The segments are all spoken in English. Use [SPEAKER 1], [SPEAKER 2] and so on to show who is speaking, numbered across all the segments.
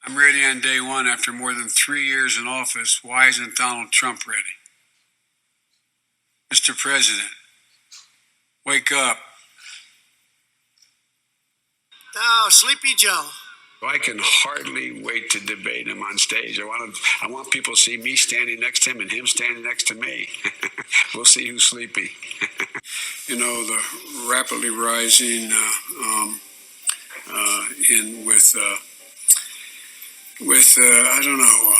[SPEAKER 1] I'm ready on day one after more than 3 years in office. Why isn't Donald Trump ready? Mr. President, wake up.
[SPEAKER 2] Oh, Sleepy Joe.
[SPEAKER 1] I can hardly wait to debate him on stage. I want people to see me standing next to him and him standing next to me. We'll see who's sleepy. You know, the rapidly rising I don't know.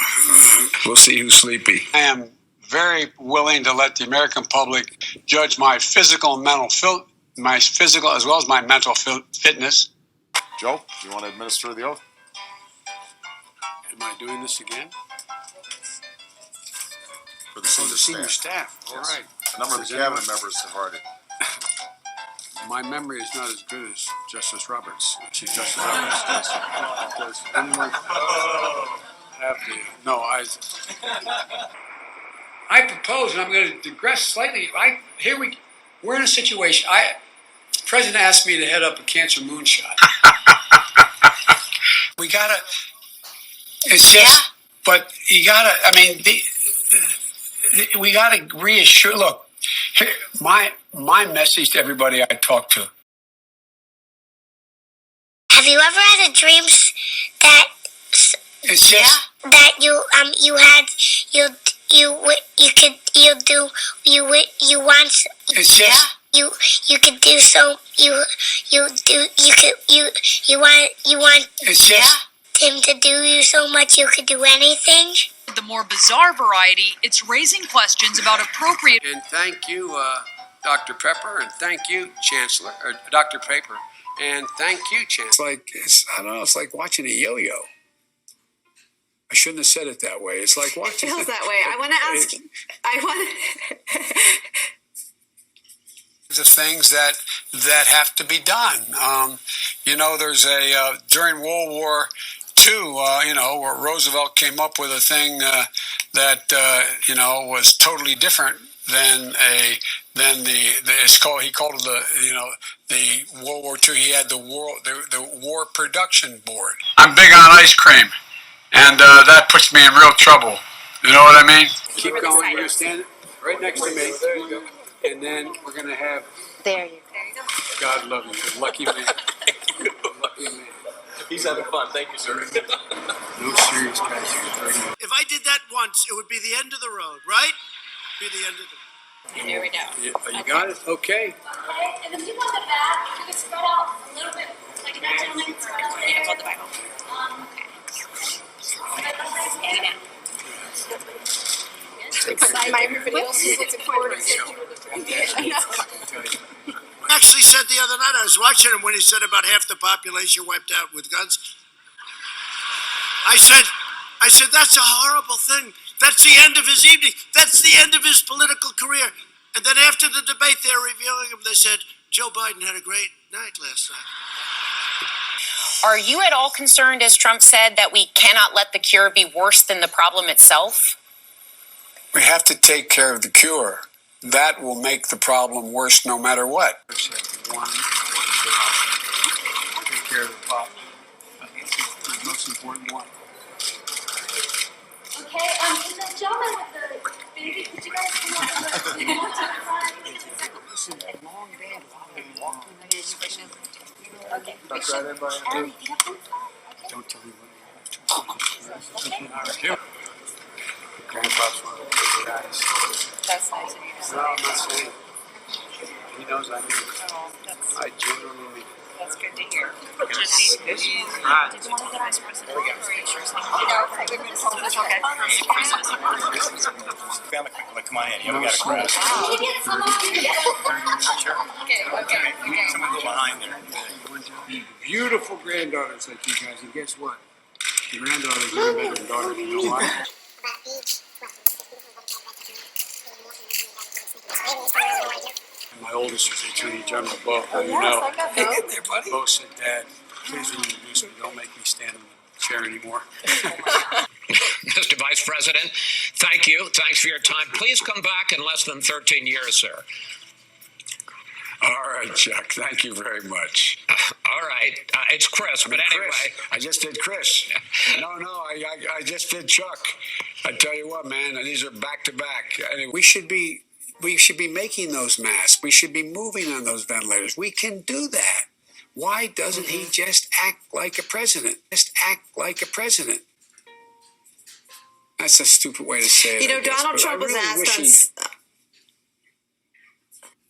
[SPEAKER 1] We'll see who's sleepy. I am very willing to let the American public judge my physical and mental my physical as well as my mental fitness.
[SPEAKER 3] Joe, do you want to administer the oath?
[SPEAKER 1] Am I doing this again?
[SPEAKER 3] For the senior
[SPEAKER 1] staff. All right.
[SPEAKER 3] A number of the cabinet members have already.
[SPEAKER 1] My memory is not as good as Justice Roberts, Chief Justice Roberts. Does anyone have the? No, I propose, and I'm going to digress slightly. We're in a situation. The president asked me to head up a cancer moonshot. We gotta. It's just, but you gotta. I mean, we gotta reassure. Look, here, my message to everybody I talk to.
[SPEAKER 4] Have you ever had a dream that
[SPEAKER 1] It's just
[SPEAKER 4] that you want
[SPEAKER 1] it's just
[SPEAKER 4] you could do so you want
[SPEAKER 1] it's just
[SPEAKER 4] him to do you so much you could do anything?
[SPEAKER 5] The more bizarre variety, it's raising questions about appropriate.
[SPEAKER 1] And thank you, Dr. Pepper, and thank you, Chancellor, or Dr. Paper, and thank you, Chancellor. I don't know. It's like watching a yo-yo. I shouldn't have said it that way. It's like watching.
[SPEAKER 6] It feels that way. I want to ask.
[SPEAKER 1] The things that have to be done. There's during World War II, where Roosevelt came up with a thing that was totally different than he called it the World War II. He had the War Production Board. I'm big on ice cream, and that puts me in real trouble. You know what I mean? Keep going. You're gonna stand right next to me. There you go. And then we're gonna have.
[SPEAKER 6] There you go.
[SPEAKER 1] God love you, lucky man. Lucky man.
[SPEAKER 7] He's having fun. Thank you, sir.
[SPEAKER 1] No serious passion.
[SPEAKER 2] If I did that once, it would be the end of the road, right? Be the end of the road.
[SPEAKER 6] There we go.
[SPEAKER 1] You got it? Okay.
[SPEAKER 8] Okay, and then people in the back, you can spread out a little bit, like that gentleman, spread out there.
[SPEAKER 6] Hold the Bible. Everybody else is looking forward to
[SPEAKER 2] Actually said the other night, I was watching him when he said about half the population wiped out with guns. I said, that's a horrible thing. That's the end of his evening. That's the end of his political career. And then after the debate, they're reviewing him. They said, Joe Biden had a great night last night.
[SPEAKER 9] Are you at all concerned, as Trump said, that we cannot let the cure be worse than the problem itself?
[SPEAKER 1] We have to take care of the cure. That will make the problem worse no matter what. One job. Take care of the problem. That's the most important one.
[SPEAKER 8] Okay, the gentleman with the baby, could you guys come up?
[SPEAKER 1] Listen, a long day, a lot of walking.
[SPEAKER 8] Okay.
[SPEAKER 1] Don't tell me what you have to. Grandpa's one of those guys.
[SPEAKER 6] That's nice of you to say.
[SPEAKER 1] No, I'm not saying. He knows I mean it.
[SPEAKER 6] Oh,
[SPEAKER 1] I genuinely mean it.
[SPEAKER 6] that's good to hear. Did you want to get vice president? Or are you sure it's not? It's okay.
[SPEAKER 7] Family, come on in. You haven't got a crowd.
[SPEAKER 8] Can you get some of them?
[SPEAKER 7] Sure.
[SPEAKER 6] Okay.
[SPEAKER 7] Someone go behind there.
[SPEAKER 1] Beautiful granddaughters like you guys, and guess what? The granddaughters are better than daughters. You know why? My oldest is the Attorney General, Bo. You know. Hey, get there, buddy. Bo said, Dad, please introduce me. Don't make me stand in the chair anymore.
[SPEAKER 10] Mr. Vice President, thank you. Thanks for your time. Please come back in less than 13 years, sir.
[SPEAKER 1] All right, Chuck. Thank you very much.
[SPEAKER 10] All right. It's Chris, but anyway.
[SPEAKER 1] Chris. I just did Chris. No, I just did Chuck. I tell you what, man, these are back to back. We should be making those masks. We should be moving on those ventilators. We can do that. Why doesn't he just act like a president? Just act like a president. That's a stupid way to say it.
[SPEAKER 6] You know, Donald Trump was asked on.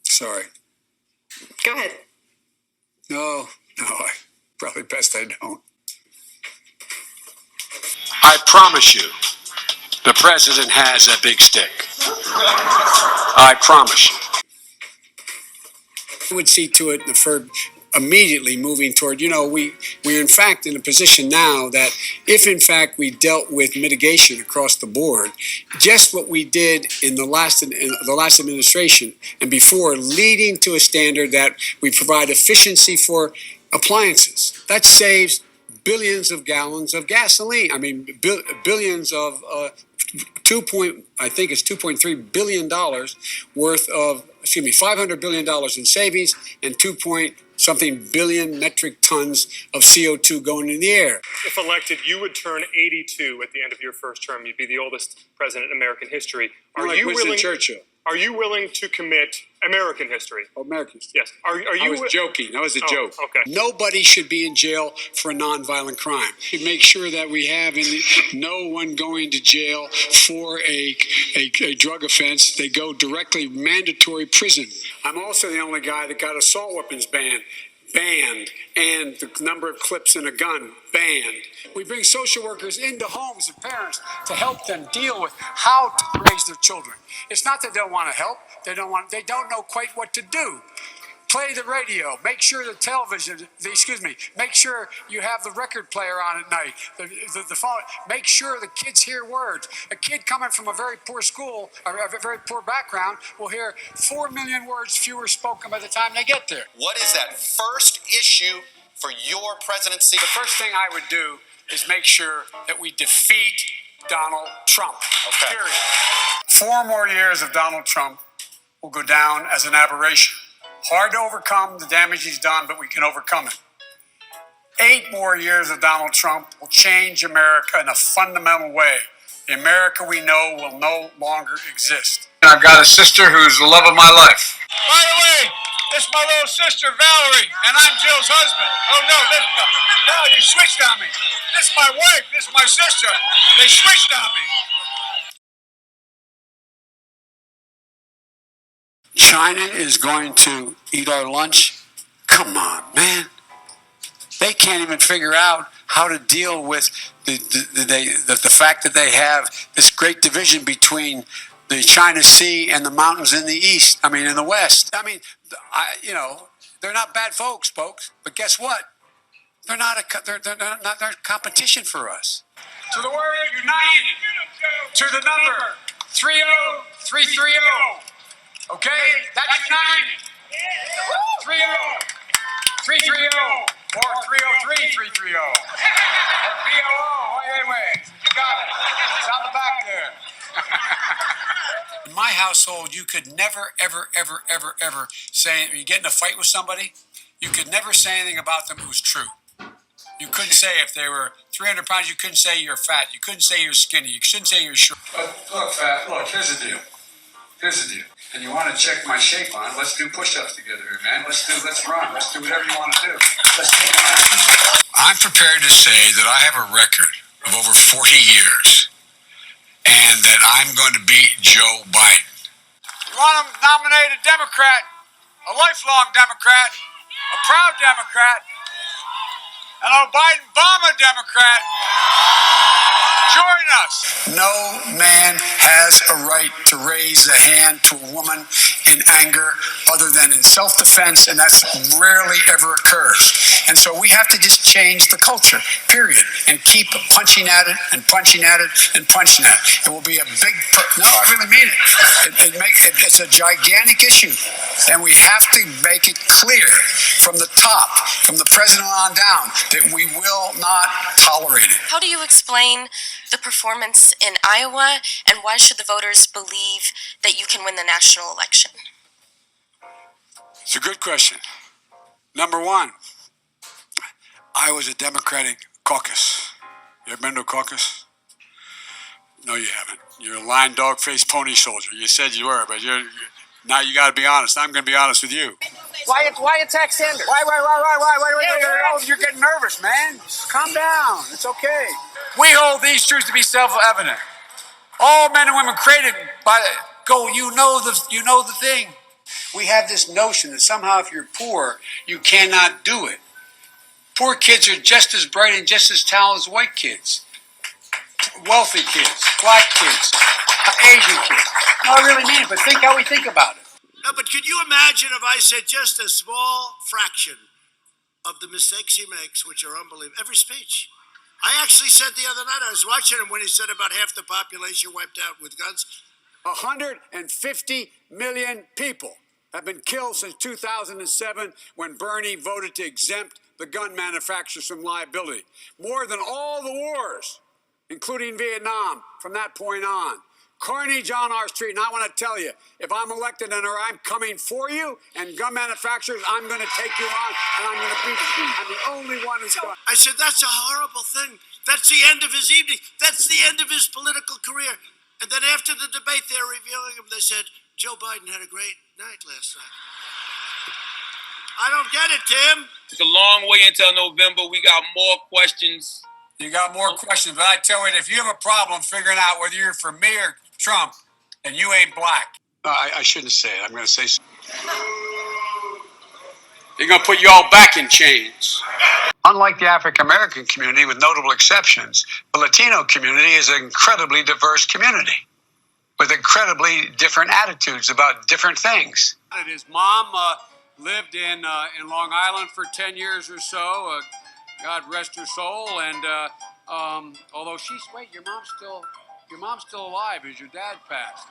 [SPEAKER 1] Sorry.
[SPEAKER 6] Go ahead.
[SPEAKER 1] No, probably best I don't. I promise you, the president has a big stick. I promise you. I would see to it immediately moving toward, we're in fact in a position now that if in fact we dealt with mitigation across the board, just what we did in the last administration and before, leading to a standard that we provide efficiency for appliances. That saves billions of gallons of gasoline. I mean, billions of $2.3 billion worth of, $500 billion in savings and 2-point-something billion metric tons of CO2 going in the air.
[SPEAKER 11] If elected, you would turn 82 at the end of your first term. You'd be the oldest president in American history. Are you willing?
[SPEAKER 1] Churchill.
[SPEAKER 11] Are you willing to commit American history?
[SPEAKER 1] American history.
[SPEAKER 11] Yes. Are you?
[SPEAKER 1] I was joking. That was a joke.
[SPEAKER 11] Okay.
[SPEAKER 1] Nobody should be in jail for a nonviolent crime. We make sure that we have no one going to jail for a drug offense. They go directly mandatory prison. I'm also the only guy that got assault weapons banned, and the number of clips in a gun banned. We bring social workers into homes of parents to help them deal with how to raise their children. It's not that they don't want to help. They don't know quite what to do. Play the radio. Make sure the television, make sure you have the record player on at night, the phone. Make sure the kids hear words. A kid coming from a very poor school, or a very poor background, will hear 4 million words fewer spoken by the time they get there.
[SPEAKER 12] What is that first issue for your presidency?
[SPEAKER 1] The first thing I would do is make sure that we defeat Donald Trump.
[SPEAKER 12] Okay.
[SPEAKER 1] Period. 4 more years of Donald Trump will go down as an aberration. Hard to overcome the damage he's done, but we can overcome it. 8 more years of Donald Trump will change America in a fundamental way. The America we know will no longer exist. I've got a sister who's the love of my life. By the way, this is my little sister, Valerie, and I'm Jill's husband. Oh, no, Val, you switched on me. This is my wife, this is my sister. They switched on me. China is going to eat our lunch? Come on, man. They can't even figure out how to deal with the fact that they have this great division between the China Sea and the mountains in the east. In the west. They're not bad folks, but guess what? They're not competition for us. To the word united, to the number 30330. Okay, that's united. 30330 or 303-330 or BOO. Wait. You got it. It's on the back there. In my household, you could never, ever say, you get in a fight with somebody, you could never say anything about them that was true. You couldn't say if they were 300 pounds, you couldn't say you're fat. You couldn't say you're skinny. You couldn't say you're short. But look, here's the deal. And you want to check my shape on, let's do push-ups together here, man. Let's run. Let's do whatever you want to do. I'm prepared to say that I have a record of over 40 years and that I'm going to beat Joe Biden. You want to nominate a Democrat, a lifelong Democrat, a proud Democrat, an Biden-Obama Democrat. Join us. No man has a right to raise a hand to a woman in anger other than in self-defense, and that's rarely ever occurs. And so we have to just change the culture, period, and keep punching at it and punching at it and punching at it. It will be a big, no, I really mean it. It's a gigantic issue, and we have to make it clear from the top, from the president on down, that we will not tolerate it.
[SPEAKER 13] How do you explain the performance in Iowa, and why should the voters believe that you can win the national election?
[SPEAKER 1] It's a good question. Number one, I was a Democratic caucus. You ever been to a caucus? No, you haven't. You're a lying dog-faced pony soldier. You said you were, but now you got to be honest. I'm going to be honest with you.
[SPEAKER 6] Why attack Sanders?
[SPEAKER 1] Why? You're getting nervous, man. Calm down. It's okay. We hold these truths to be self-evident. All men and women created by you know the thing. We have this notion that somehow if you're poor, you cannot do it. Poor kids are just as bright and just as talented as white kids. Wealthy kids, black kids, Asian kids. No, I really mean it, but think how we think about it.
[SPEAKER 2] No, but could you imagine if I said just a small fraction of the mistakes he makes, which are unbelievable, every speech? I actually said the other night, I was watching him when he said about half the population wiped out with guns.
[SPEAKER 1] 150 million people have been killed since 2007 when Bernie voted to exempt the gun manufacturers from liability. More than all the wars, including Vietnam, from that point on. Carnage on our street. And I want to tell you, if I'm elected and I'm coming for you and gun manufacturers, I'm going to take you on and I'm going to beat you. I'm the only one who's going.
[SPEAKER 2] I said, that's a horrible thing. That's the end of his evening. That's the end of his political career. And then after the debate, they're reviewing him. They said, Joe Biden had a great night last night. I don't get it, Tim.
[SPEAKER 14] It's a long way until November. We got more questions.
[SPEAKER 1] You got more questions, but I tell you, if you have a problem figuring out whether you're for me or Trump, then you ain't black. I shouldn't say it. I'm going to say something. They're going to put you all back in chains. Unlike the African American community, with notable exceptions, the Latino community is an incredibly diverse community with incredibly different attitudes about different things. His mom lived in Long Island for 10 years or so. God rest her soul. And although your mom's still alive as your dad passed.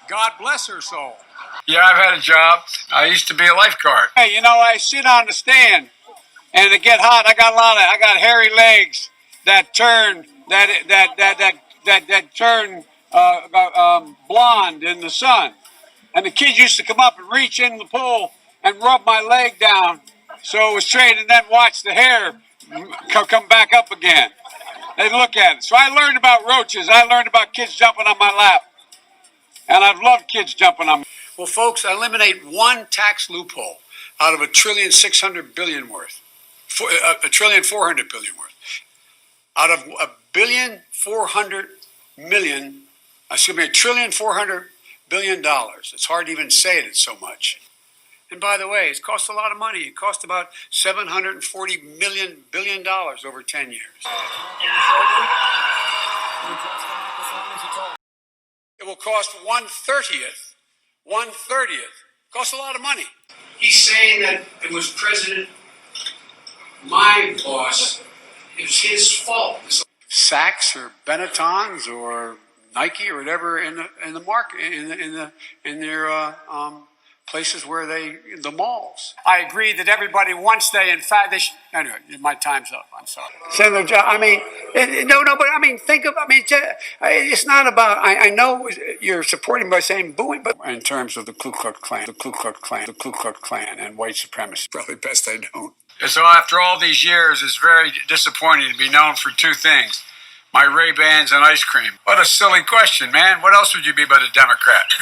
[SPEAKER 1] God bless her soul. Yeah, I've had a job. I used to be a lifeguard. Hey, I sit on the stand, and it get hot. I got hairy legs that turn blonde in the sun. And the kids used to come up and reach in the pool and rub my leg down so it was straight, and then watch the hair come back up again. They'd look at it. So I learned about roaches. I learned about kids jumping on my lap. And I've loved kids jumping on me. Well, folks, eliminate one tax loophole out of $1.6 trillion worth. $1.4 trillion worth. Out of $1.4 trillion. It's hard to even say it, it's so much. And by the way, it costs a lot of money. It cost about $740 billion over 10 years. It will cost 1/30th. 1/30th. Costs a lot of money. He's saying that it was my boss. It was his fault. Saks or Benettons or Nike or whatever in the market in their places where the malls. I agree that everybody once in fact anyway, my time's up. I'm sorry. Senator John, it's not about. I know you're supporting by saying booing, but in terms of the Ku Klux Klan, and white supremacy, probably best I don't. So after all these years, it's very disappointing to be known for two things. My Ray-Bans and ice cream. What a silly question, man. What else would you be but a Democrat?